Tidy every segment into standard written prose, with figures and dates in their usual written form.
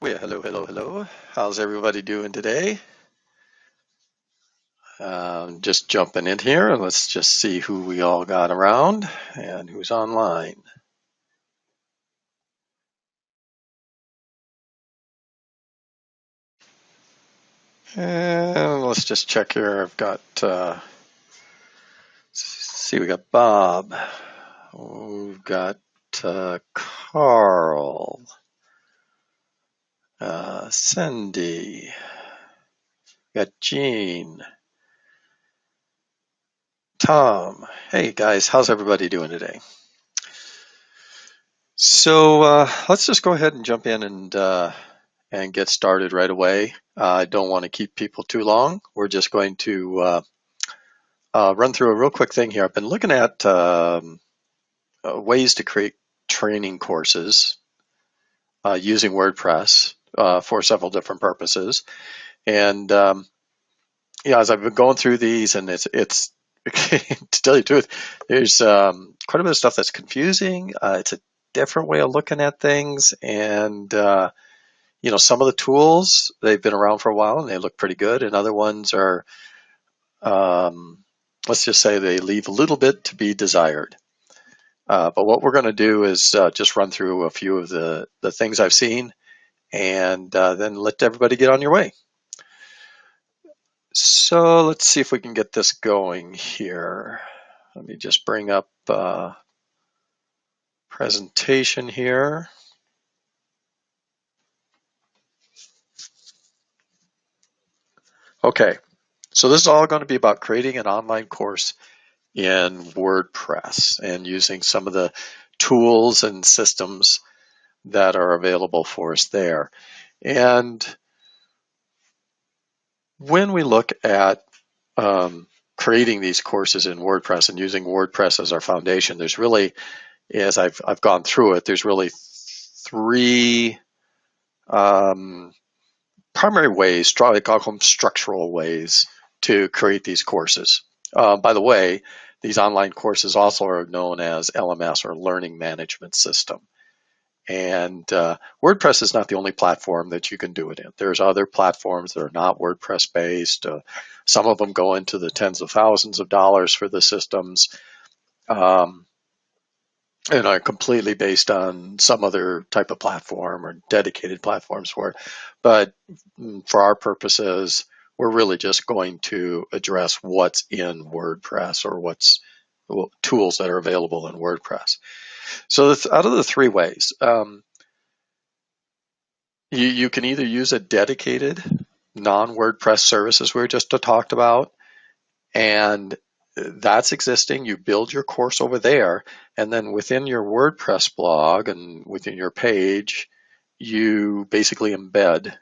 Well, hello. How's everybody doing today? Just jumping in here and let's just see who we all got around and who's online. And let's just check here. I've got, see, we got Bob. We've got Carl, Cindy, got Jean, Tom. Hey guys, how's everybody doing today? So let's just go ahead and jump in and get started right away. I don't want to keep people too long. We're just going to run through a real quick thing here. I've been looking at ways to create training courses using WordPress for several different purposes. And yeah, as I've been going through these, and it's to tell you the truth, there's quite a bit of stuff that's confusing. It's a different way of looking at things, and you know, some of the tools, they've been around for a while and they look pretty good, and other ones are, let's just say they leave a little bit to be desired. But what we're going to do is just run through a few of the things I've seen and then let everybody get on your way. So let's see if we can get this going here. Let me just bring up presentation here. Okay, so this is all going to be about creating an online course in WordPress and using some of the tools and systems that are available for us there. And when we look at creating these courses in WordPress and using WordPress as our foundation, there's really, as I've gone through it, there's really three primary ways, I call them structural ways, to create these courses. By the way, these online courses also are known as LMS, or Learning Management System. And WordPress is not the only platform that you can do it in. There's other platforms that are not WordPress based. Some of them go into the tens of thousands of dollars for the systems, and are completely based on some other type of platform or dedicated platforms for it. But for our purposes, we're really just going to address what's in WordPress, or what's tools that are available in WordPress. So out of the three ways, you can either use a dedicated non-WordPress service, as we were just talked about, and that's existing. You build your course over there, and then within your WordPress blog and within your page, you basically embed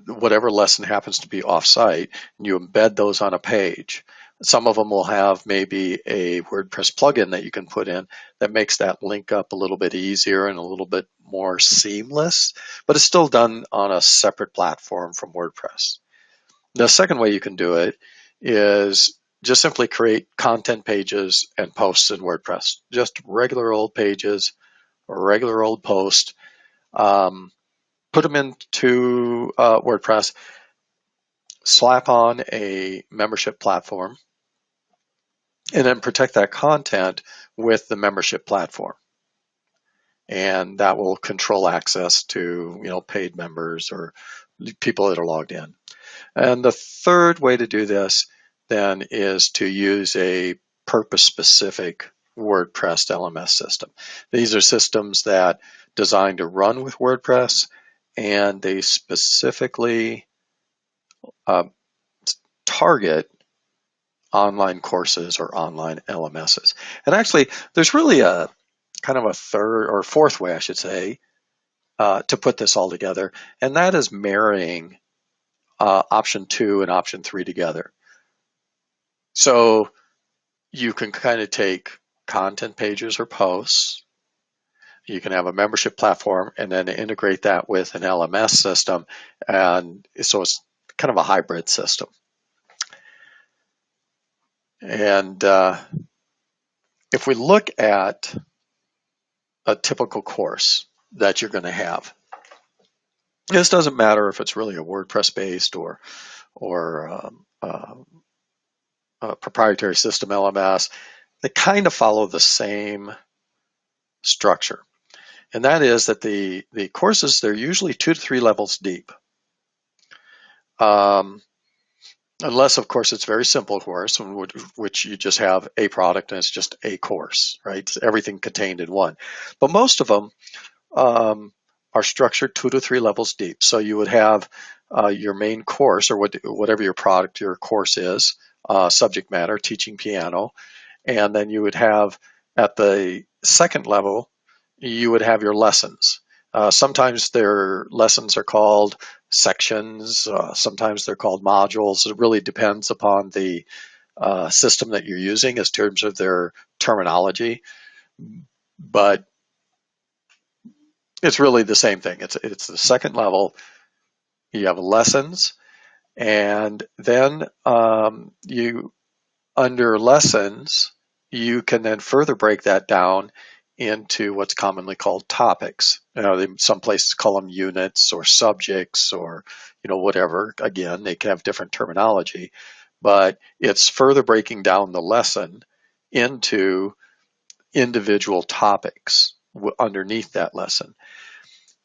whatever lesson happens to be off-site, and you embed those on a page. Some of them will have maybe a WordPress plugin that you can put in that makes that link up a little bit easier and a little bit more seamless, but it's still done on a separate platform from WordPress. The second way you can do it is just simply create content pages and posts in WordPress, just regular old pages or regular old posts. Put them into WordPress, slap on a membership platform, and then protect that content with the membership platform. And that will control access to, you know, paid members or people that are logged in. And the third way to do this then is to use a purpose-specific WordPress LMS system. These are systems that are designed to run with WordPress, and they specifically target online courses or online LMSs. And actually, there's really a kind of a third or fourth way, I should say, to put this all together, and that is marrying option 2 and option 3 together. So you can kind of take content pages or posts, you can have a membership platform, and then integrate that with an LMS system, and so it's kind of a hybrid system. And if we look at a typical course that you're going to have, This doesn't matter if it's really a WordPress based or a proprietary system LMS. They kind of follow the same structure. And that is that the courses, they're usually 2 to 3 levels deep. Unless, of course, it's a very simple course, in which you just have a product and it's just a course, right? It's everything contained in one. But most of them are structured 2 to 3 levels deep. So you would have your main course, or whatever your product, your course is, subject matter, teaching piano. And then you would have, at the second level, you would have your lessons. Sometimes their lessons are called sections. Sometimes they're called modules. It really depends upon the system that you're using as terms of their terminology. But it's really the same thing. It's the second level. You have lessons, and then you under lessons you can then further break that down into what's commonly called topics. Some places call them units or subjects or whatever. Again, they can have different terminology, but it's further breaking down the lesson into individual topics underneath that lesson.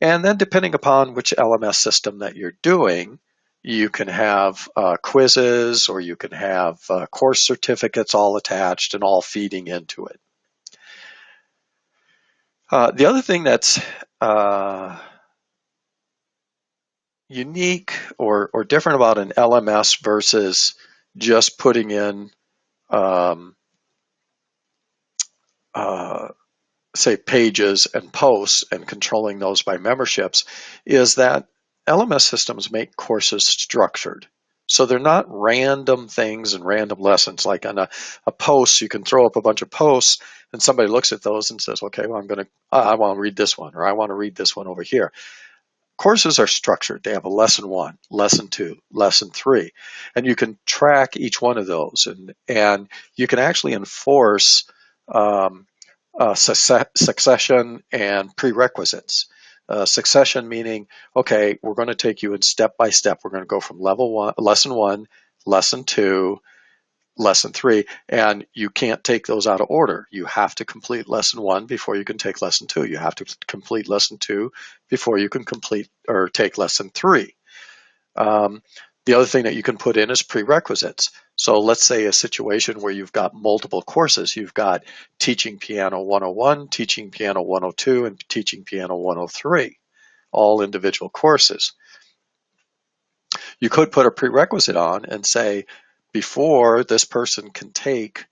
And then depending upon which LMS system that you're doing, you can have quizzes, or you can have course certificates all attached and all feeding into it. The other thing that's unique or different about an LMS versus just putting in say pages and posts and controlling those by memberships is that LMS systems make courses structured. So they're not random things and random lessons. Like on a post, you can throw up a bunch of posts and somebody looks at those and says, okay, well, I want to read this one, or I want to read this one over here. Courses are structured. They have a lesson 1, lesson 2, lesson 3, and you can track each one of those, and you can actually enforce succession and prerequisites. Succession meaning, okay, we're going to take you in step by step. We're going to go from lesson 1, lesson 2, lesson 3, and you can't take those out of order. You have to complete lesson 1 before you can take lesson 2. You have to complete lesson 2 before you can complete or take lesson 3. The other thing that you can put in is prerequisites. So let's say a situation where you've got multiple courses. You've got Teaching Piano 101, Teaching Piano 102, and Teaching Piano 103, all individual courses. You could put a prerequisite on and say, before this person can take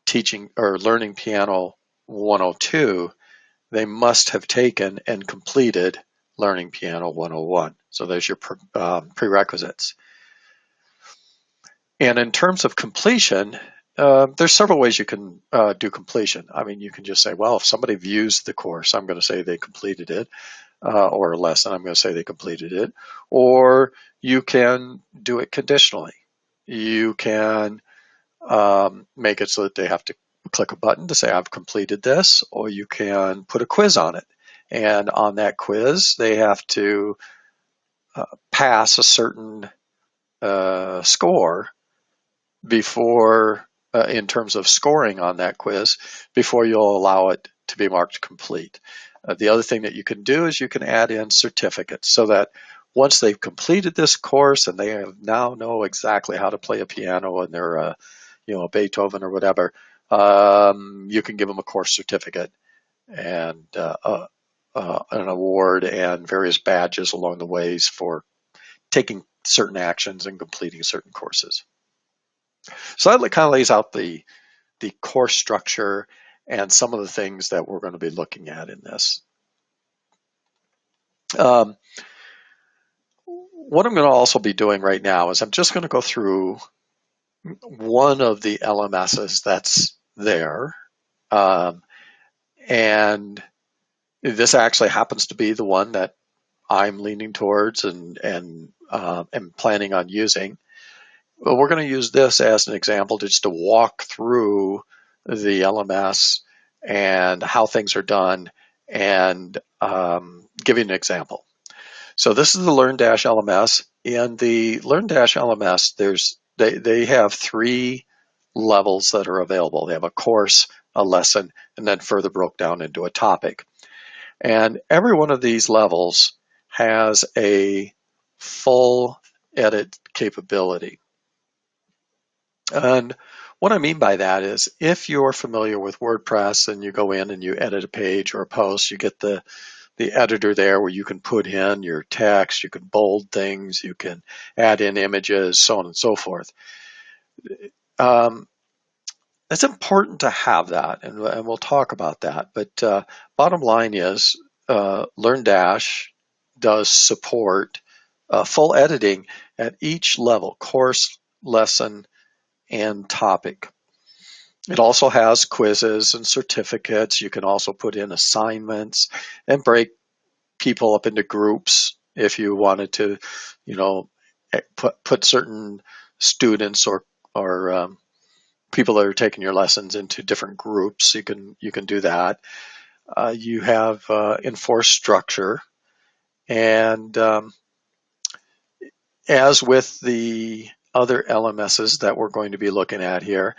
Teaching or Learning Piano 102, they must have taken and completed Learning Piano 101. So there's your prerequisites. And in terms of completion, there's several ways you can do completion. I mean, you can just say, well, if somebody views the course, I'm going to say they completed it, or a lesson, I'm going to say they completed it. Or you can do it conditionally. You can make it so that they have to click a button to say, I've completed this, or you can put a quiz on it. And on that quiz, they have to pass a certain score before, in terms of scoring on that quiz, before you'll allow it to be marked complete. The other thing that you can do is you can add in certificates so that once they've completed this course and they now know exactly how to play a piano and they're a Beethoven or whatever, you can give them a course certificate and an award and various badges along the ways for taking certain actions and completing certain courses. So that kind of lays out the course structure and some of the things that we're going to be looking at in this. What I'm going to also be doing right now is I'm just going to go through one of the LMSs that's there. And this actually happens to be the one that I'm leaning towards and am planning on using. But we're going to use this as an example just to walk through the LMS and how things are done and give you an example. So this is the LearnDash LMS. In the LearnDash LMS, they have 3 levels that are available. They have a course, a lesson, and then further broke down into a topic. And every one of these levels has a full edit capability. And what I mean by that is if you're familiar with WordPress and you go in and you edit a page or a post, you get the editor there where you can put in your text, you can bold things, you can add in images, so on and so forth. It's important to have that, and we'll talk about that. But bottom line is LearnDash does support full editing at each level, course, lesson, and topic. It also has quizzes and certificates. You can also put in assignments and break people up into groups if you wanted to, put certain students or people that are taking your lessons into different groups. You can do that. You have enforced structure, and as with the other LMSs that we're going to be looking at here,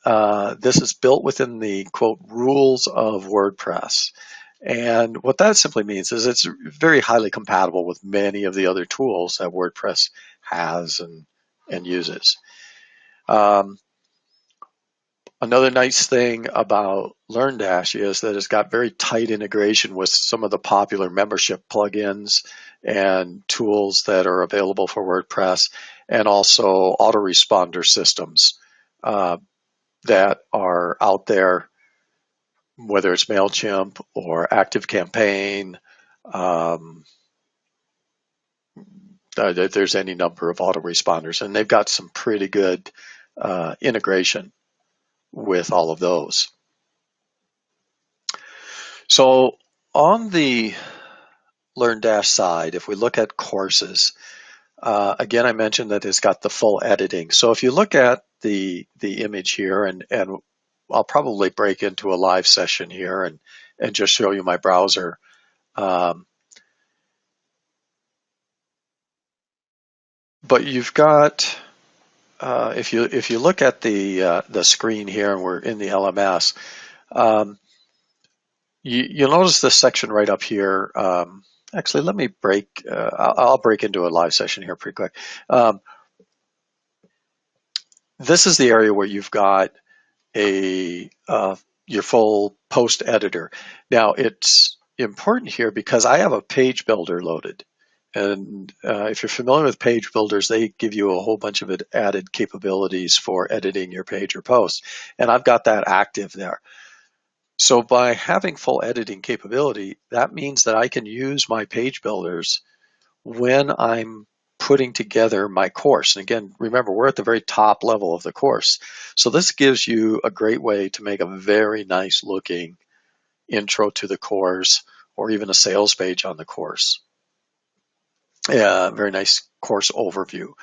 this is built within the, quote, rules of WordPress. And what that simply means is it's very highly compatible with many of the other tools that WordPress has and uses. Another nice thing about LearnDash is that it's got very tight integration with some of the popular membership plugins and tools that are available for WordPress, and also autoresponder systems that are out there, whether it's MailChimp or ActiveCampaign. There's any number of autoresponders, and they've got some pretty good integration with all of those. So on the LearnDash side, if we look at courses, again, I mentioned that it's got the full editing. So if you look at the image here, and I'll probably break into a live session here and just show you my browser. But you've got, if you look at the screen here, and we're in the LMS, you'll notice this section right up here. Actually, let me break. I'll break into a live session here pretty quick. This is the area where you've got your full post editor. Now, it's important here because I have a page builder loaded. And if you're familiar with page builders, they give you a whole bunch of added capabilities for editing your page or post. And I've got that active there. So by having full editing capability, that means that I can use my page builders when I'm putting together my course. And again, remember, we're at the very top level of the course. So this gives you a great way to make a very nice looking intro to the course, or even a sales page on the course. Very nice course overview.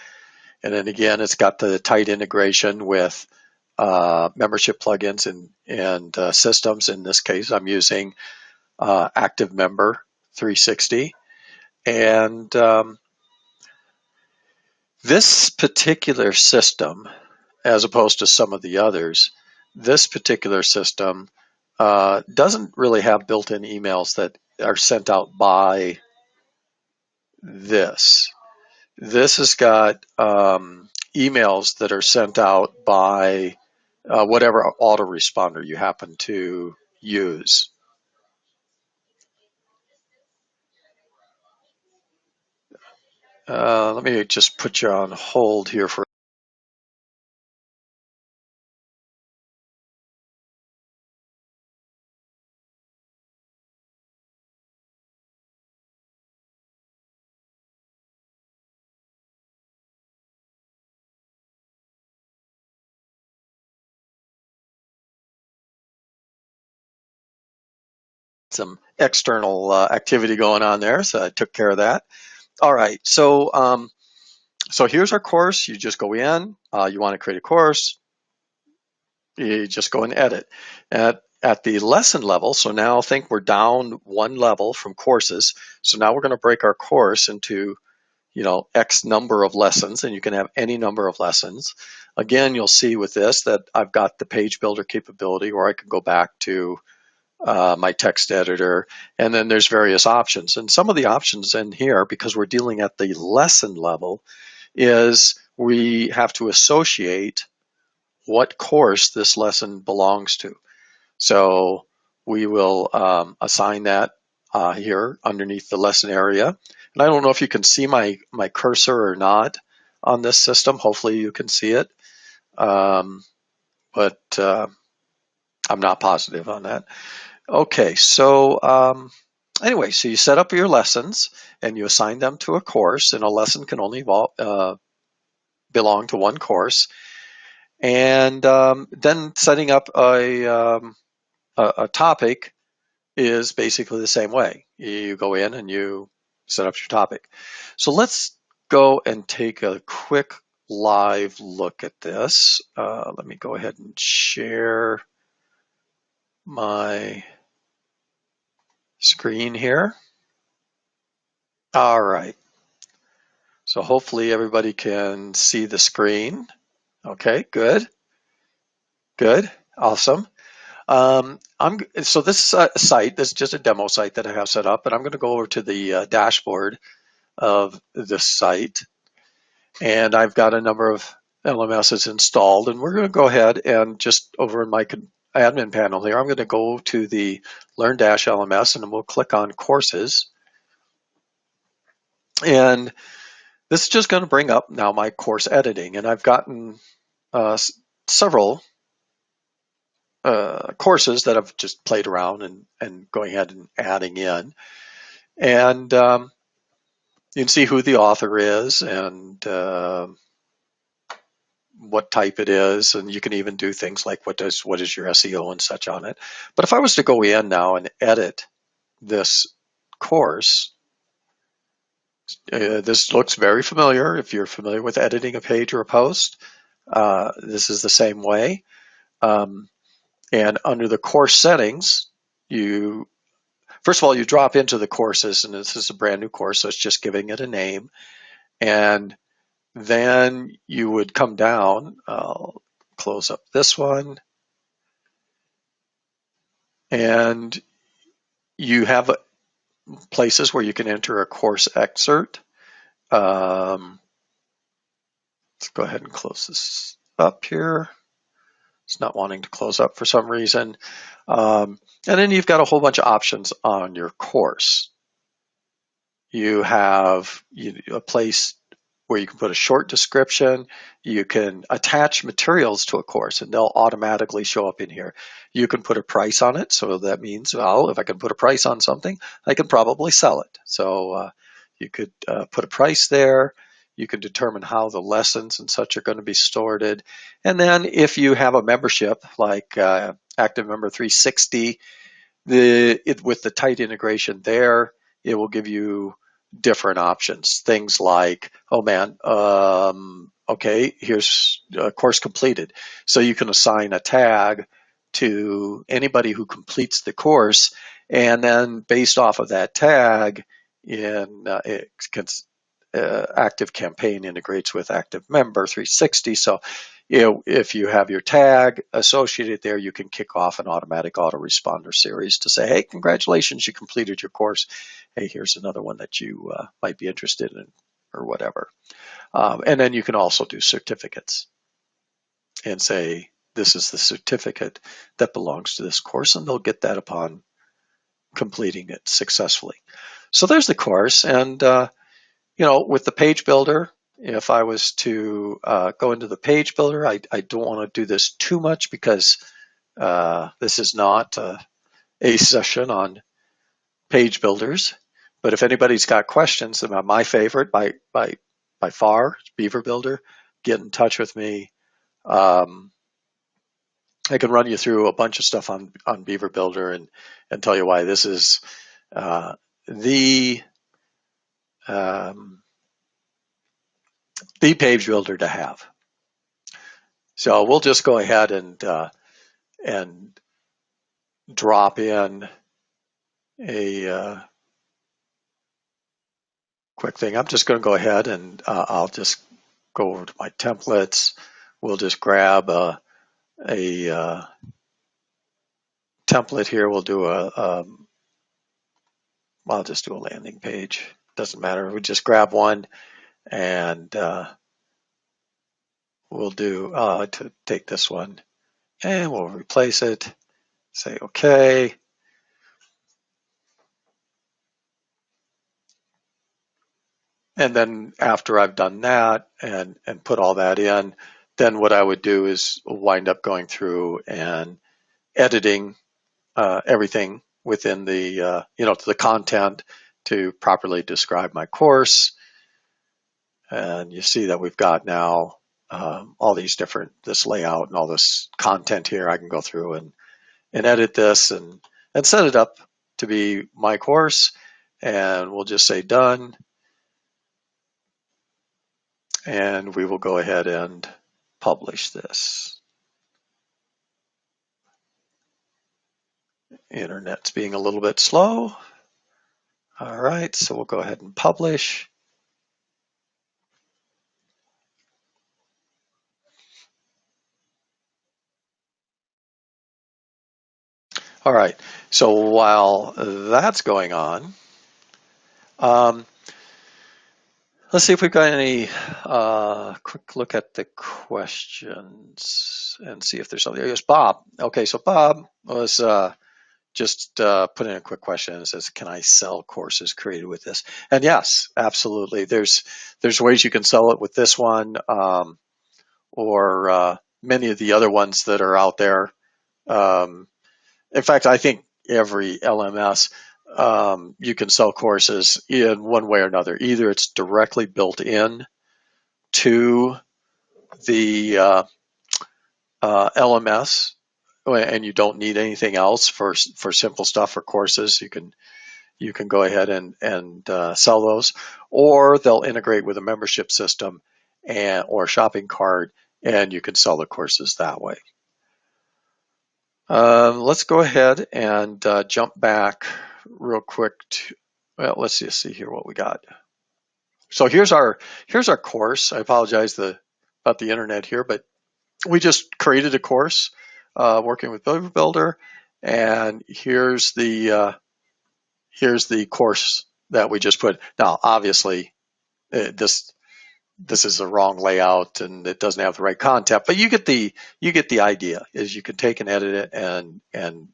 And then again, it's got the tight integration with membership plugins and systems. In this case, I'm using Active Member 360. And this particular system, as opposed to some of the others, this particular system doesn't really have built-in emails that are sent out by this. This has got emails that are sent out by whatever autoresponder you happen to use. Let me just put you on hold here for some external activity going on there, so I took care of that. All right, so so here's our course. You just go in. You want to create a course. You just go and edit. at the lesson level, so now think we're down one level from courses. So now we're going to break our course into, X number of lessons, and you can have any number of lessons. Again, you'll see with this that I've got the page builder capability, or I can go back to my text editor, and then there's various options. And some of the options in here, because we're dealing at the lesson level, is we have to associate what course this lesson belongs to. So we will assign that here underneath the lesson area. And I don't know if you can see my cursor or not on this system. Hopefully you can see it, but I'm not positive on that. Okay, so anyway, so you set up your lessons and you assign them to a course, and a lesson can only belong to one course. And then setting up a topic is basically the same way. You go in and you set up your topic. So let's go and take a quick live look at this. Let me go ahead and share my screen here. All right. So hopefully everybody can see the screen. Okay, good. Good. Awesome. So this site, this is just a demo site that I have set up, and I'm going to go over to the dashboard of this site, and I've got a number of LMSs installed, and we're going to go ahead and just over in my admin panel here, I'm going to go to the LearnDash LMS, and then we'll click on courses, and this is just going to bring up now my course editing, and I've gotten several courses that I've just played around and going ahead and adding in. And you can see who the author is and what type it is, and you can even do things like what is your SEO and such on it. But if I was to go in now and edit this course, this looks very familiar. If you're familiar with editing a page or a post, this is the same way. And under the course settings, first of all, you drop into the courses, and this is a brand new course, so it's just giving it a name. And then you would come down, I'll close up this one, and you have places where you can enter a course excerpt. Let's go ahead and close this up here. It's not wanting to close up for some reason. And then you've got a whole bunch of options on your course. You have a place where you can put a short description. You can attach materials to a course, and they'll automatically show up in here. You can put a price on it, so that means, well, if I can put a price on something, I can probably sell it. So you could put a price there. You can determine how the lessons and such are going to be sorted. And then if you have a membership like Active Member 360, with the tight integration there, it will give you different options. Things like, oh man, okay, here's a course completed. So you can assign a tag to anybody who completes the course, and then based off of that tag, Active Campaign integrates with Active Member 360. So if you have your tag associated there, you can kick off an automatic autoresponder series to say, hey, congratulations, you completed your course. Hey, here's another one that you might be interested in, or whatever. And then you can also do certificates and say, this is the certificate that belongs to this course, and they'll get that upon completing it successfully. So there's the course, and with the page builder, if I was to go into the page builder, I don't want to do this too much because this is not a session on page builders. But if anybody's got questions about my favorite by far, Beaver Builder, get in touch with me. I can run you through a bunch of stuff on Beaver Builder and tell you why this is the page builder to have. So we'll just go ahead and drop in a quick thing. I'm just going to go ahead and I'll just go over to my templates. We'll just grab a template here. We'll do I'll just do a landing page. Doesn't matter. We just grab one and we'll do to take this one and we'll replace it. Say okay. And then after I've done that and put all that in, then what I would do is wind up going through and editing everything within the the content to properly describe my course. And you see that we've got now all these different, this layout and all this content here. I can go through and edit this and set it up to be my course. And we'll just say done. And we will go ahead and publish this. Internet's being a little bit slow. All right, so we'll go ahead and publish. All right, so while that's going on, let's see if we've got any quick look at the questions and see if there's something. Yes, Bob. Okay, so Bob was just put in a quick question and says, can I sell courses created with this? And yes, absolutely. There's ways you can sell it with this one or many of the other ones that are out there. In fact, I think every LMS, you can sell courses in one way or another. Either it's directly built in to the LMS, and you don't need anything else for simple stuff for courses. You can go ahead and sell those, or they'll integrate with a membership system or a shopping cart, and you can sell the courses that way. Let's go ahead and jump back real quick to, well, let's just see here what we got. So here's our course. I apologize about the internet here, but we just created a course working with Builder, and here's the course that we just put. Now, obviously, this is the wrong layout and it doesn't have the right content, but you get the idea. Is you can take and edit it and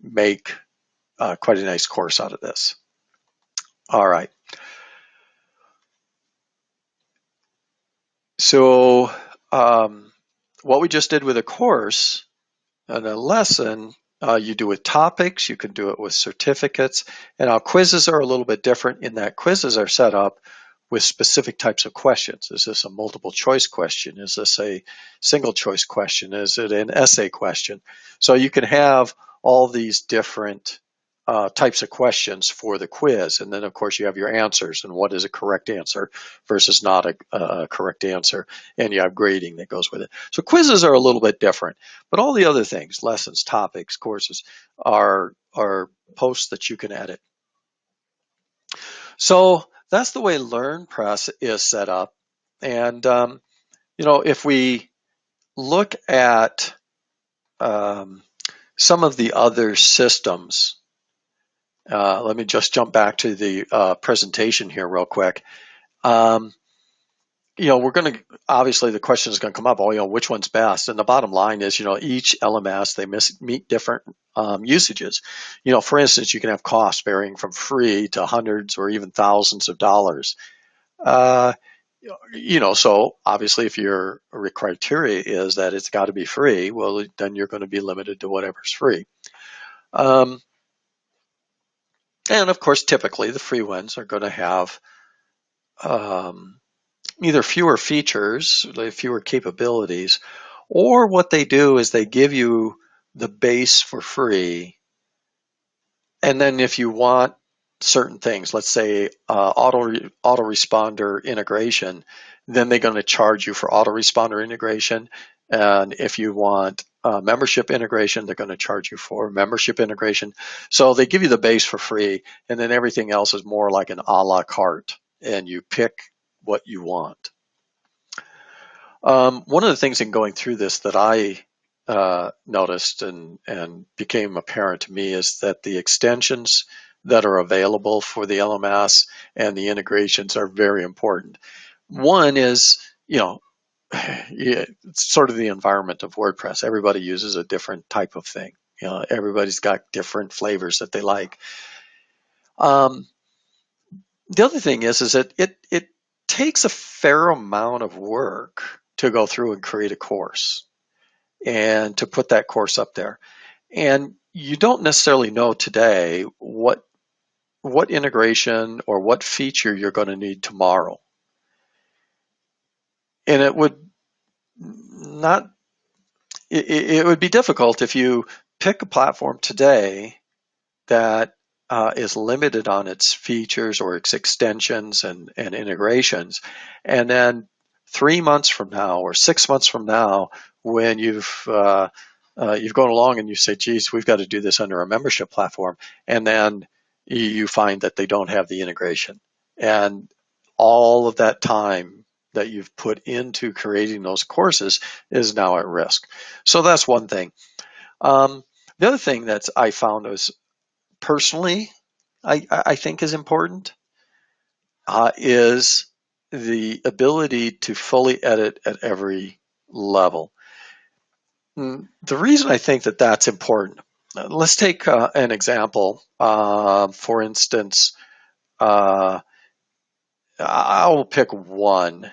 make quite a nice course out of this. All right. So what we just did with a course and a lesson, you do with topics, you can do it with certificates, and our quizzes are a little bit different in that quizzes are set up with specific types of questions. Is this a multiple choice question? Is this a single choice question? Is it an essay question? So you can have all these different types of questions for the quiz. And then, of course, you have your answers and what is a correct answer versus not a correct answer. And you have grading that goes with it. So quizzes are a little bit different. But all the other things, lessons, topics, courses, are posts that you can edit. So that's the way LearnPress is set up. And, if we look at some of the other systems, let me just jump back to the presentation here real quick. We're going to, obviously the question is going to come up, which one's best? And the bottom line is, each LMS, they meet different usages. For instance, you can have costs varying from free to hundreds or even thousands of dollars. So obviously if your criteria is that it's got to be free, well, then you're going to be limited to whatever's free. And of course, typically the free ones are going to have either fewer features, fewer capabilities, or what they do is they give you the base for free. And then if you want certain things, let's say autoresponder integration, then they're going to charge you for autoresponder integration. And if you want membership integration. They're going to charge you for membership integration. So they give you the base for free, and then everything else is more like an a la carte, and you pick what you want. One of the things in going through this that I noticed and became apparent to me is that the extensions that are available for the LMS and the integrations are very important. One is, it's sort of the environment of WordPress. Everybody uses a different type of thing. Everybody's got different flavors that they like. The other thing is that it takes a fair amount of work to go through and create a course and to put that course up there. And you don't necessarily know today what integration or what feature you're going to need tomorrow. And it would be difficult if you pick a platform today that is limited on its features or its extensions and integrations, and then 3 months from now or 6 months from now, when you've gone along and you say, geez, we've got to do this under a membership platform, and then you find that they don't have the integration, and all of that time that you've put into creating those courses is now at risk. So that's one thing. The other thing that I found was, personally, I think is important is the ability to fully edit at every level. The reason I think that that's important, let's take an example. For instance, I will pick one,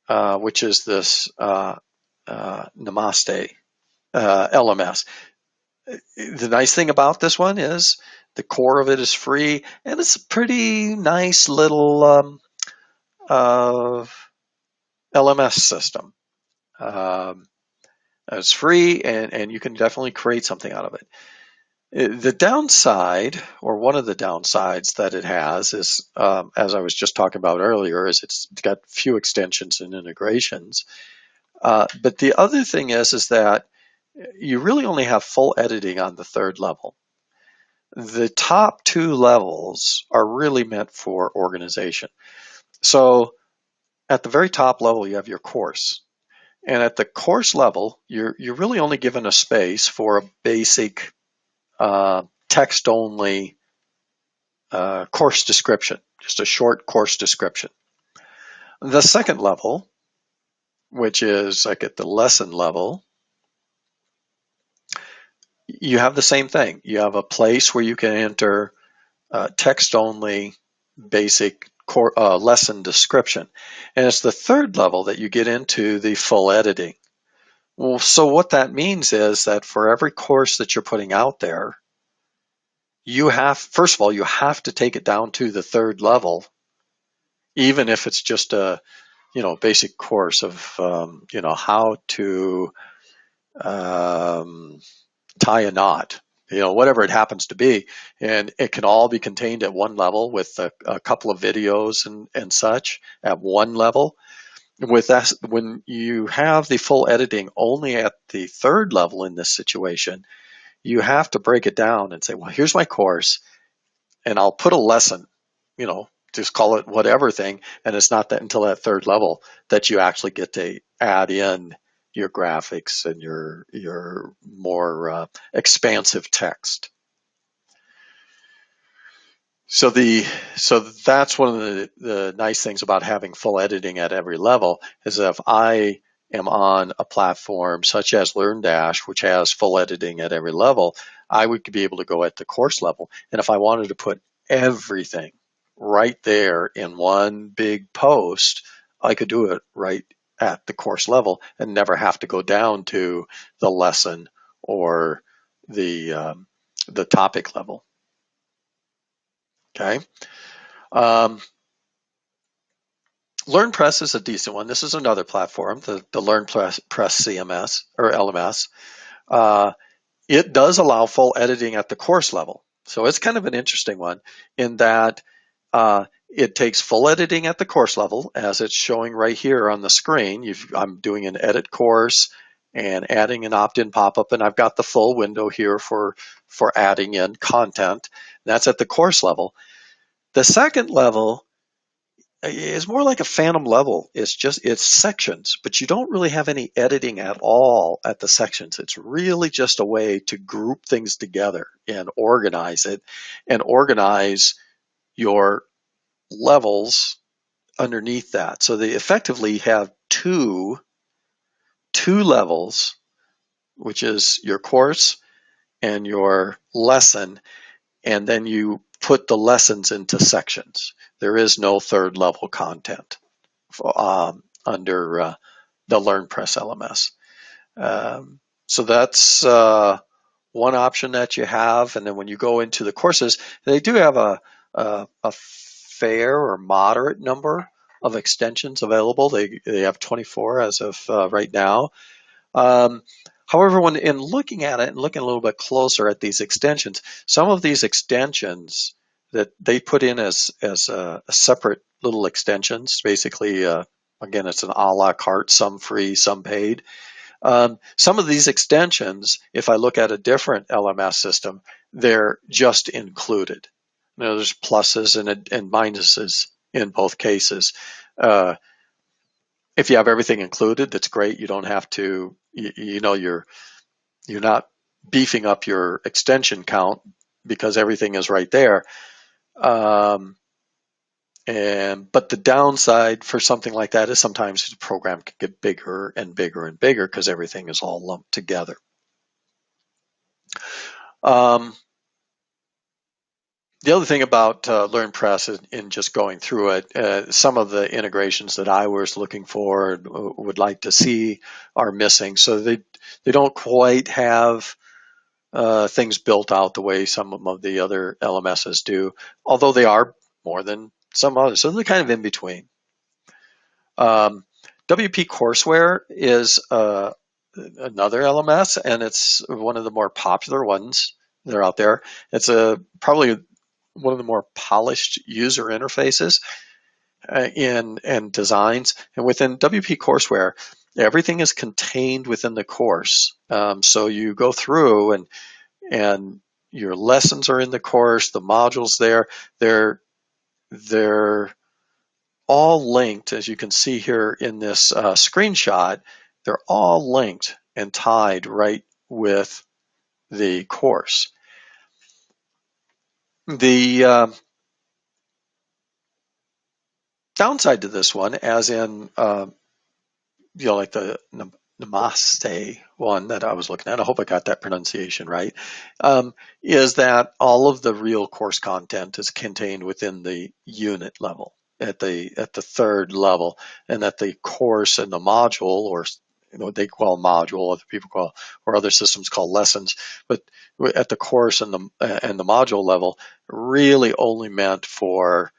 which is this Namaste LMS. The nice thing about this one is the core of it is free, and it's a pretty nice little LMS system. It's free, and you can definitely create something out of it. The downside, or one of the downsides that it has is, as I was just talking about earlier, is it's got few extensions and integrations. But the other thing is that you really only have full editing on the third level. The top 2 levels are really meant for organization. So at the very top level, you have your course. And at the course level, you're really only given a space for a basic text-only course description, just a short course description. The second level, which is like at the lesson level, you have the same thing. You have a place where you can enter text-only basic lesson description. And it's the third level that you get into the full editing. Well, so what that means is that for every course that you're putting out there, first of all, you have to take it down to the third level, even if it's just a, basic course of, how to tie a knot, whatever it happens to be. And it can all be contained at one level with a couple of videos and such at one level. With that, when you have the full editing only at the third level in this situation, you have to break it down and say, well, here's my course, and I'll put a lesson, just call it whatever thing. And it's not that until that third level that you actually get to add in your graphics and your more expansive text. So that's one of the nice things about having full editing at every level, is that if I am on a platform such as LearnDash, which has full editing at every level, I would be able to go at the course level. And if I wanted to put everything right there in one big post, I could do it right at the course level and never have to go down to the lesson or the topic level. Okay. LearnPress is a decent one. This is another platform, the LearnPress CMS or LMS. It does allow full editing at the course level. So it's kind of an interesting one in that it takes full editing at the course level, as it's showing right here on the screen. I'm doing an edit course, and adding an opt-in pop-up, and I've got the full window here for adding in content. That's at the course level. The second level is more like a phantom level. It's sections, but you don't really have any editing at all at the sections. It's really just a way to group things together and organize it, and organize your levels underneath that. So they effectively have two levels, which is your course and your lesson, and then you put the lessons into sections. There is no third level content under the LearnPress LMS. So that's one option that you have. And then when you go into the courses, they do have a fair or moderate number of extensions available. They have 24 as of right now. However, when in looking at it and looking a little bit closer at these extensions, some of these extensions that they put in as a separate little extensions, basically, again, it's an a la carte, some free, some paid. Some of these extensions, if I look at a different LMS system, they're just included. You know, there's pluses and minuses in both cases. If you have everything included, that's great. You don't have to, you're not beefing up your extension count because everything is right there. But the downside for something like that is sometimes the program can get bigger and bigger and bigger because everything is all lumped together. The other thing about LearnPress in just going through it, some of the integrations that I was looking for and would like to see are missing. So they don't quite have things built out the way some of the other LMSs do, although they are more than some others. So they're kind of in between. WP Courseware is another LMS, and it's one of the more popular ones that are out there. It's probably one of the more polished user interfaces and designs. And within WP Courseware, everything is contained within the course. So you go through and your lessons are in the course, the modules there. They're all linked, as you can see here in this screenshot. They're all linked and tied right with the course. The downside to this one, as in like the Namaste one that I was looking at, I hope I got that pronunciation right, is that all of the real course content is contained within the unit level, at the third level, and that the course and the module, or what they call module, other people call, or other systems call lessons, but at the course and the module level, really only meant for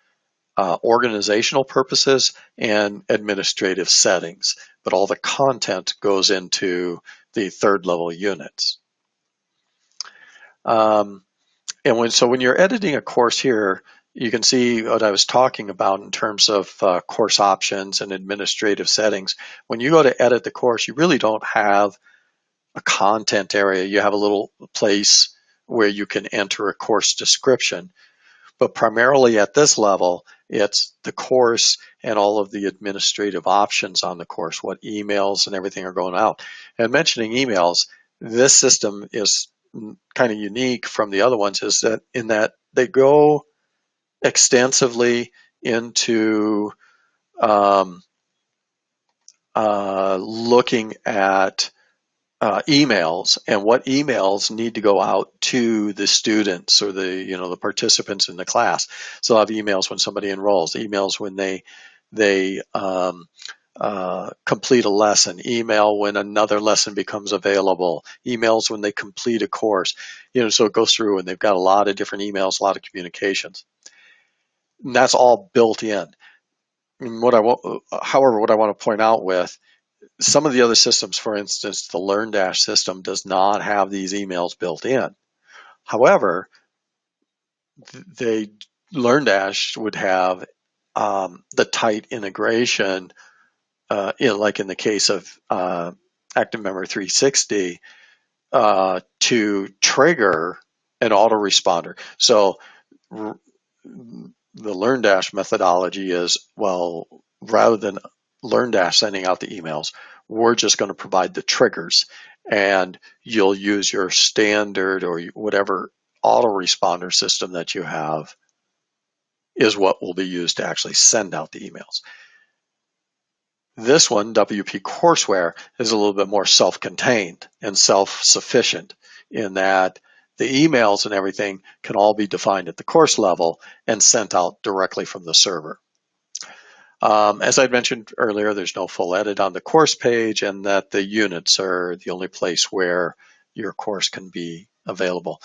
organizational purposes and administrative settings, but all the content goes into the third level units. And when you're editing a course here, you can see what I was talking about in terms of course options and administrative settings. When you go to edit the course, you really don't have a content area. You have a little place where you can enter a course description. But primarily at this level, it's the course and all of the administrative options on the course, what emails and everything are going out. And mentioning emails, this system is kind of unique from the other ones, is that in that they go extensively into looking at emails and what emails need to go out to the students or the participants in the class. So I'll have emails when somebody enrolls, emails when they complete a lesson, email when another lesson becomes available, emails when they complete a course. So it goes through, and they've got a lot of different emails, a lot of communications. And that's all built in. And however, what I want to point out with some of the other systems, for instance, the LearnDash system does not have these emails built in. However, LearnDash would have the tight integration, like in the case of Active Memory 360 to trigger an autoresponder. So the LearnDash methodology is, well, rather than LearnDash sending out the emails, we're just going to provide the triggers, and you'll use your standard or whatever autoresponder system that you have is what will be used to actually send out the emails. This one, WP Courseware, is a little bit more self-contained and self-sufficient in that the emails and everything can all be defined at the course level and sent out directly from the server. As I mentioned earlier, there's no full edit on the course page, and that the units are the only place where your course can be available.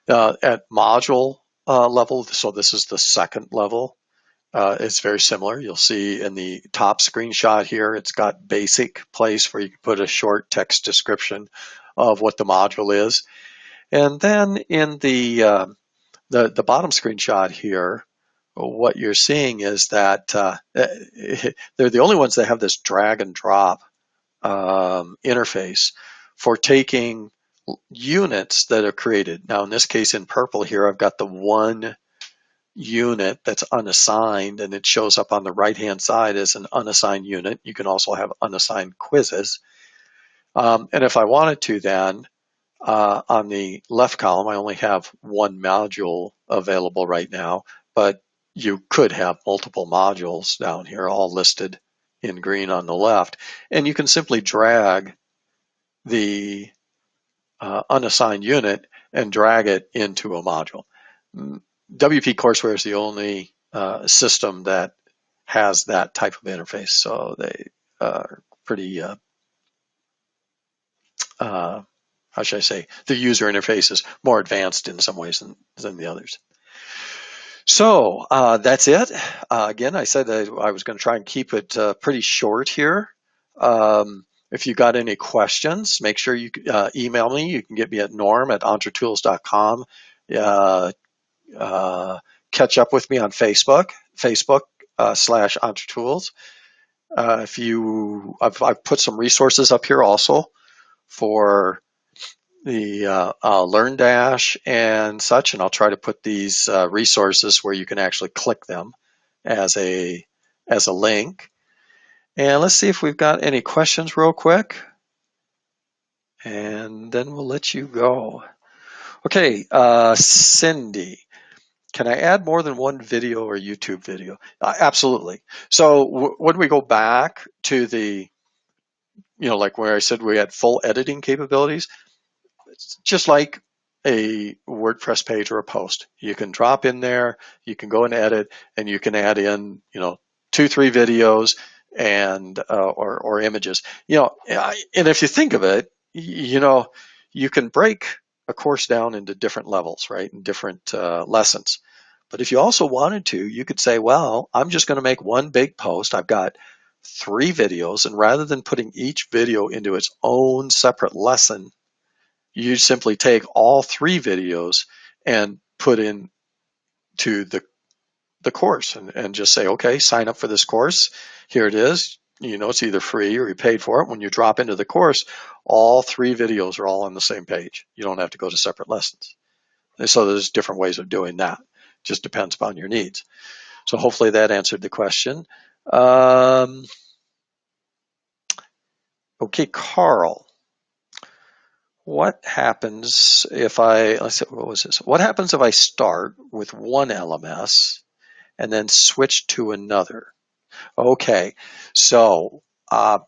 At module level, so this is the second level, it's very similar. You'll see in the top screenshot here, it's got basic place where you can put a short text description of what the module is. And then in the bottom screenshot here, what you're seeing is that they're the only ones that have this drag and drop interface for taking units that are created. Now, in this case, in purple here, I've got the one unit that's unassigned, and it shows up on the right-hand side as an unassigned unit. You can also have unassigned quizzes. And if I wanted to then, on the left column, I only have one module available right now, but you could have multiple modules down here, all listed in green on the left. And you can simply drag the unassigned unit and drag it into a module. WP Courseware is the only system that has that type of interface, so they are pretty, how should I say, the user interface is more advanced in some ways than the others. So that's it. Again, I said that I was going to try and keep it pretty short here. If you got any questions, make sure you email me. You can get me at norm@entretools.com. Catch up with me on Facebook /entretools. I've put some resources up here also for the LearnDash and such, and I'll try to put these resources where you can actually click them as a link. And let's see if we've got any questions real quick, and then we'll let you go. Okay, Cindy, can I add more than one video or YouTube video? Absolutely. So when we go back to the, like where I said we had full editing capabilities, it's just like a WordPress page or a post. You can drop in there, you can go and edit, and you can add in, 2-3 videos and or images. And if you think of it, you can break a course down into different levels, right, and different lessons. But if you also wanted to, you could say, well, I'm just going to make one big post. I've got 3 videos, and rather than putting each video into its own separate lesson, you simply take all 3 videos and put into the course and just say, okay, sign up for this course. Here it is. It's either free or you paid for it. When you drop into the course, all 3 videos are all on the same page. You don't have to go to separate lessons. And so there's different ways of doing that. Just depends upon your needs. So hopefully that answered the question. Okay, Carl. What happens if what happens if I start with one LMS and then switch to another? Okay, so that's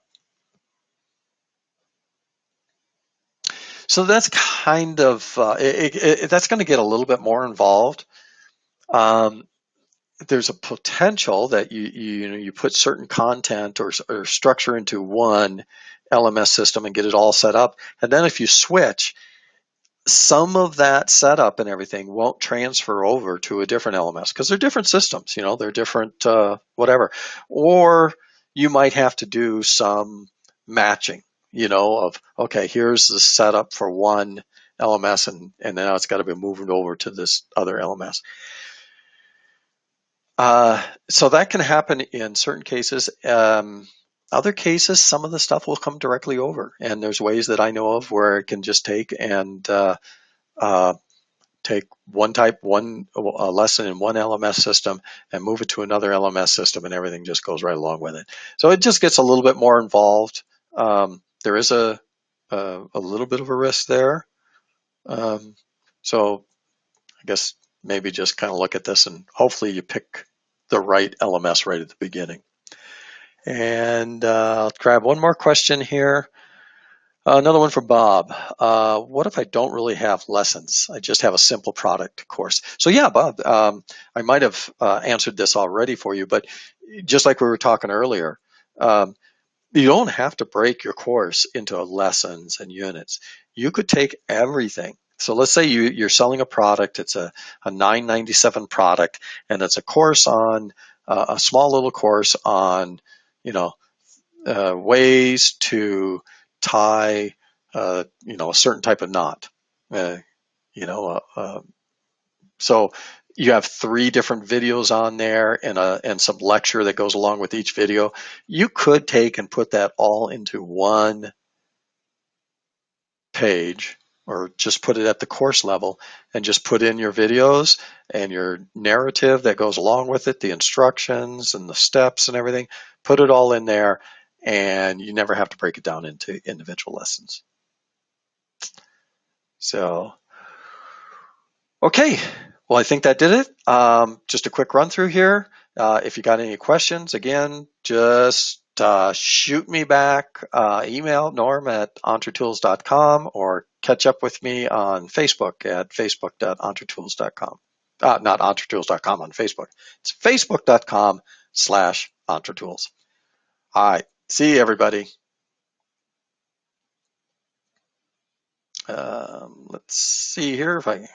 kind of that's going to get a little bit more involved. There's a potential that you put certain content or structure into one LMS system and get it all set up, and then if you switch, some of that setup and everything won't transfer over to a different LMS because they're different systems, they're different whatever. Or you might have to do some matching, of, okay, here's the setup for one LMS and now it's got to be moved over to this other LMS. So that can happen in certain cases. Other cases, some of the stuff will come directly over, and there's ways that I know of where it can just take and take one lesson in one LMS system and move it to another LMS system, and everything just goes right along with it. So it just gets a little bit more involved. There is a little bit of a risk there. So I guess maybe just kind of look at this, and hopefully you pick the right LMS right at the beginning. And I'll grab one more question here. Another one for Bob. What if I don't really have lessons? I just have a simple product course. So yeah, Bob, I might have answered this already for you, but just like we were talking earlier, you don't have to break your course into lessons and units. You could take everything. So let's say you're selling a product. It's a $9.97 product, and it's a course on a small little course on, ways to tie, a certain type of knot. You know, so you have 3 different videos on there and some lecture that goes along with each video. You could take and put that all into one page, or just put it at the course level and just put in your videos and your narrative that goes along with it, the instructions and the steps and everything. Put it all in there, and you never have to break it down into individual lessons. So, okay. Well, I think that did it. Just a quick run through here. If you got any questions, again, just shoot me back, email norm@entretools.com, or catch up with me on Facebook at facebook.entretools.com. Not entretools.com on Facebook. It's facebook.com/entretools. All right. See you, everybody. Let's see here if I